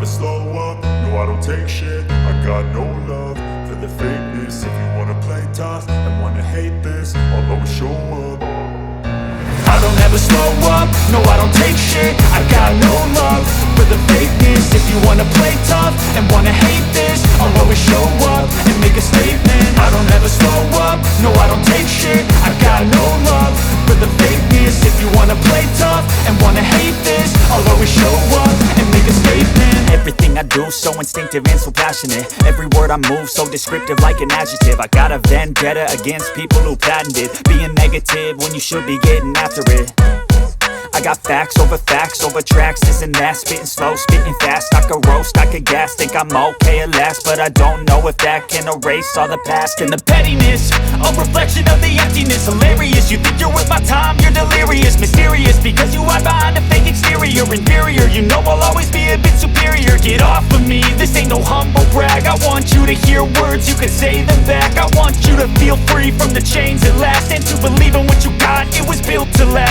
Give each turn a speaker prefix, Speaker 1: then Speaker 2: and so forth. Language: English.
Speaker 1: slow up, no I don't take shit. I got no love for the fakeness. If you wanna play tough and wanna hate this, I'll always show up. I don't ever slow up, no I don't take shit. I got no love for the fakeness. If you wanna play tough and wanna hate this, I'll always show up and make a statement. I don't ever slow up, no I don't take shit. I got no love for the fakeness. If you wanna play tough and wanna hate this, I'll always show up and make a statement. Everything I do so instinctive and so passionate. Every word I move so descriptive like an adjective. I got a vendetta against people who patented being negative when you should be getting after it. I got facts over tracks, this and that. Spitting slow, spitting fast. I could roast, I could gas. Think I'm okay at last, but I don't know if that can erase all the past. And the pettiness, a reflection of the emptiness. Hilarious, you think you're worth my time, you're delirious. Mysterious, because you hide behind a fake exterior. Inferior, you know I'll always be a bit superior. Get off of me, this ain't no humble brag. I want you to hear words, you can say them back. I want you to feel free from the chains at last, and to believe in what you got, it was built to last.